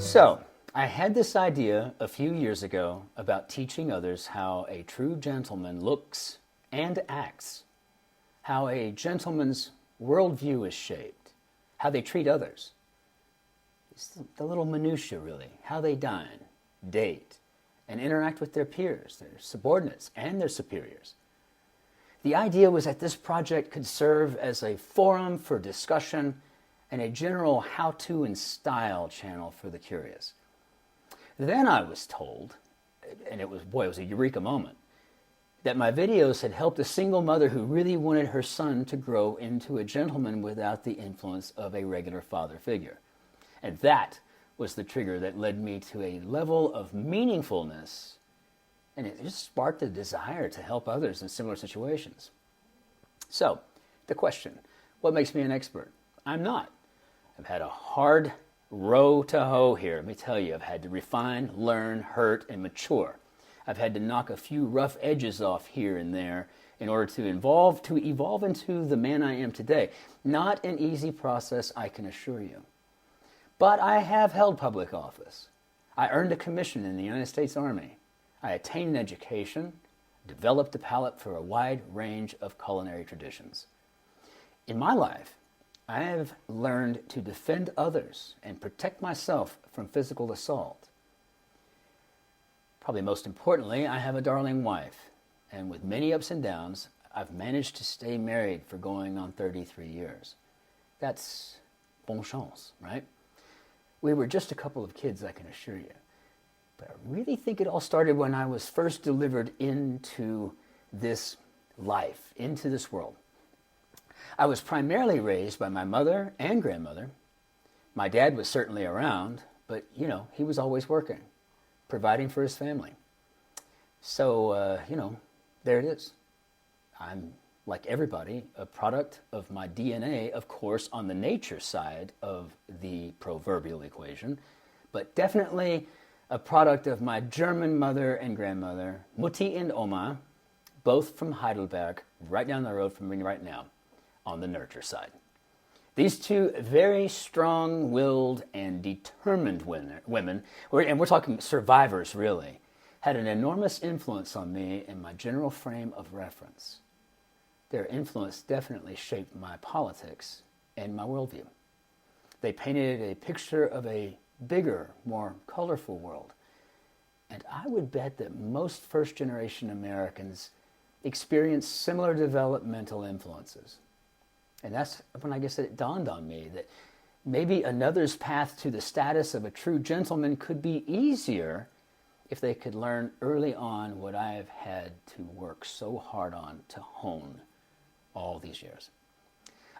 So, I had this idea a few years ago about teaching others how a true gentleman looks and acts, how a gentleman's worldview is shaped, how they treat others. It's the little minutiae, really, how they dine, date, and interact with their peers, their subordinates, and their superiors. The idea was that this project could serve as a forum for discussion and a general how-to and style channel for the curious. Then I was told, and it was a eureka moment, that my videos had helped a single mother who really wanted her son to grow into a gentleman without the influence of a regular father figure. And that was the trigger that led me to a level of meaningfulness, and it just sparked a desire to help others in similar situations. So, the question, what makes me an expert? I'm not. I've had a hard row to hoe here. Let me tell you, I've had to refine, learn, hurt, and mature. I've had to knock a few rough edges off here and there in order to evolve into the man I am today. Not an easy process, I can assure you. But I have held public office. I earned a commission in the United States Army. I attained an education, developed a palate for a wide range of culinary traditions. In my life, I have learned to defend others and protect myself from physical assault. Probably most importantly, I have a darling wife, and with many ups and downs, I've managed to stay married for going on 33 years. That's bon chance, right? We were just a couple of kids, I can assure you. But I really think it all started when I was first delivered into this life, into this world. I was primarily raised by my mother and grandmother. My dad was certainly around, but, he was always working, providing for his family. So, there it is. I'm, like everybody, a product of my DNA, of course, on the nature side of the proverbial equation, but definitely a product of my German mother and grandmother, Mutti and Oma, both from Heidelberg, right down the road from me right now, on the nurture side. These two very strong-willed and determined women, and we're talking survivors really, had an enormous influence on me and my general frame of reference. Their influence definitely shaped my politics and my worldview. They painted a picture of a bigger, more colorful world. And I would bet that most first-generation Americans experience similar developmental influences. And that's when I guess it dawned on me that maybe another's path to the status of a true gentleman could be easier if they could learn early on what I have had to work so hard on to hone all these years.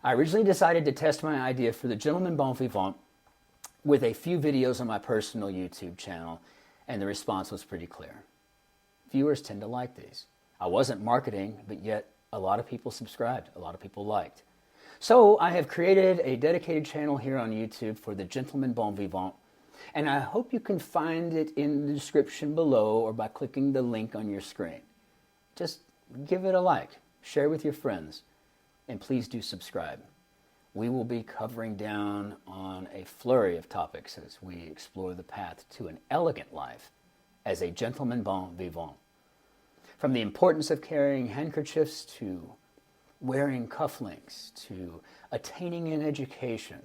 I originally decided to test my idea for the Gentleman Bon Vivant with a few videos on my personal YouTube channel, and the response was pretty clear. Viewers tend to like these. I wasn't marketing, but yet a lot of people subscribed, a lot of people liked. So I have created a dedicated channel here on YouTube for the Gentleman Bon Vivant, and I hope you can find it in the description below or by clicking the link on your screen. Just give it a like, share with your friends, and please do subscribe. We will be covering down on a flurry of topics as we explore the path to an elegant life as a gentleman bon vivant. From the importance of carrying handkerchiefs to wearing cufflinks, to attaining an education,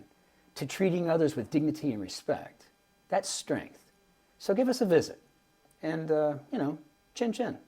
to treating others with dignity and respect. That's strength. So give us a visit and, chin chin.